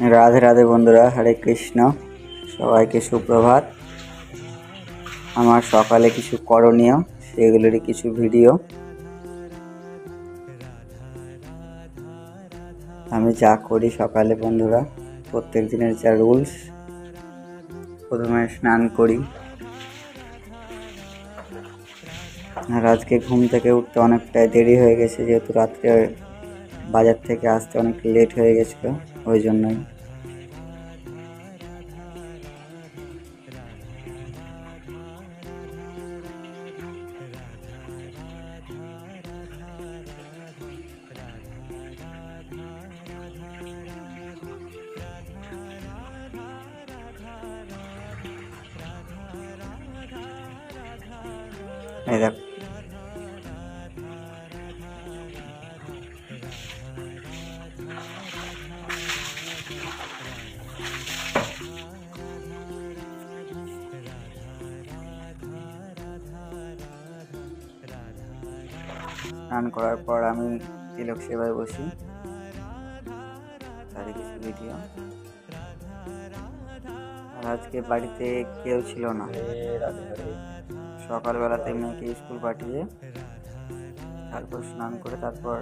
রাধে রাধে বন্ধুরা, হরে কৃষ্ণ। সবাইকে সুপ্রভাত। আমার সকালে কিছু করণীয়, সেগুলোরই কিছু ভিডিও। আমি যা করি সকালে বন্ধুরা, প্রত্যেক দিনের যা রুলস। প্রথমে স্নান করি। আর আজকে ঘুম থেকে উঠতে অনেকটাই দেরি হয়ে গেছে, যেহেতু রাত্রে বাজার থেকে আসতে অনেক লেট হয়ে গেছিলো, ওই জন্যই। এই দেখ, স্নান করার পর আমি তিলক সেবায় বসি। তারই কিছু ভিডিও। আর আজকে বাড়িতে কেউ ছিল না। সকালবেলাতে মেয়েকে স্কুল পাঠিয়ে তারপর স্নান করে তারপর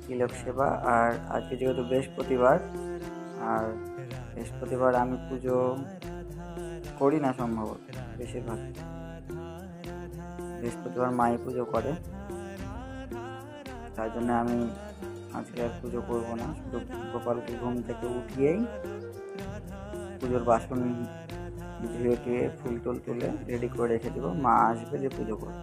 তিলক সেবা। আর আজকে যেহেতু বৃহস্পতিবার, আর বৃহস্পতিবার আমি পুজো করি না সম্ভবত, বেশিরভাগ বৃহস্পতিবার মাই পুজো করে। তার জন্য আমি আজকে আর পুজো করবো না, শুধু গোপালকে ঘুম থেকে উঠিয়েই পুজোর বাসন ধুয়ে টুয়ে ফুল টুল তুলে রেডি করে রেখে দেবো। মা আসবে যে পুজো করবে।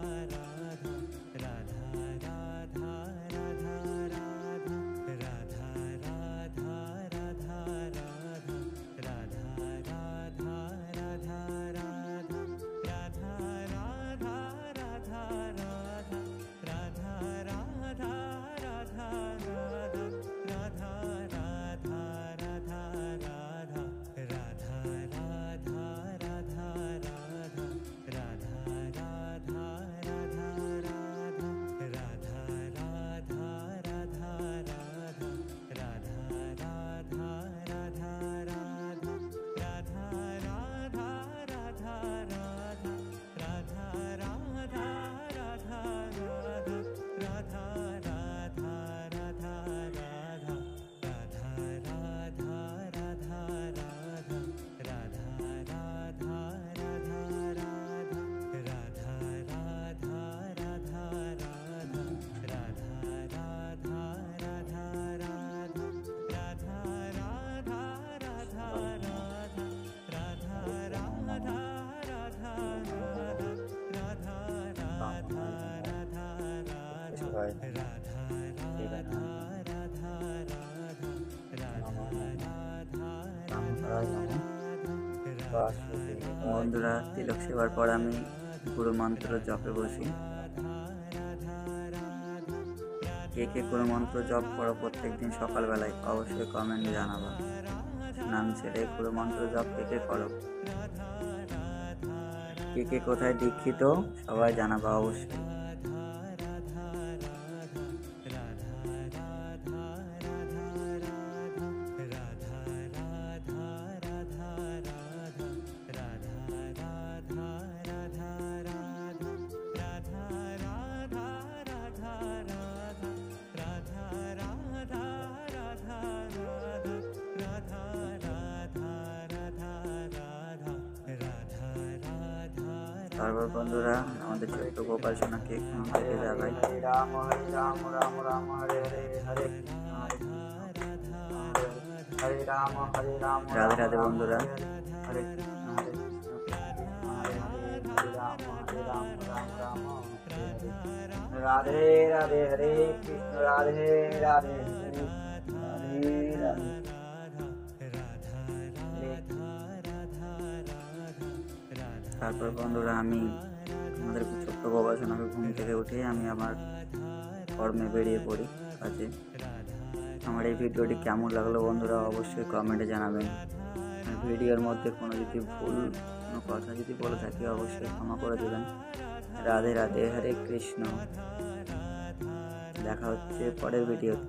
বন্ধুরা, তিলক সেবার পর আমি গুরু মন্ত্র জপে বসি। কে কে গুরু মন্ত্র জপ করো প্রত্যেকদিন সকালবেলায় অবশ্যই কমেন্টে জানাবো। স্নান সেরে গুরু মন্ত্র জপ কে কে করো, কে কে কোথায় দীক্ষিত সবাই জানাবো অবশ্যই। তারপর বন্ধুরা, আমাদের ছোট্ট গোপাল সোনাকে ঘুম থেকে জাগাই। রাম হরে রাম, রাম রাম হরে হরে, হরে হরে রাম হরে রাম। রাধে রাধে বন্ধুরা, হরে কৃষ্ণ হরে কৃষ্ণ, হরে হরে রাম হরে রাম, রাম রাম হরে হরে। রাধে রাধে, হরে কৃষ্ণ, রাধে রাধে, হরে রাধে। তারপর বন্ধুরা, আমি আমাদের ছোট্ট গোপাল সোনাকে ঘুম থেকে উঠে আমি আমার কর্মে বেরিয়ে পড়ি কাজে। আমার এই ভিডিওটি কেমন লাগলো বন্ধুরা অবশ্যই কমেন্টে জানাবেন। ভিডিওর মধ্যে কোনো যদি ভুল কোনো কথা যদি বলে থাকি অবশ্যই ক্ষমা করে দেবেন। রাধে রাধে, হরে কৃষ্ণ। দেখা হচ্ছে পরের ভিডিওতে।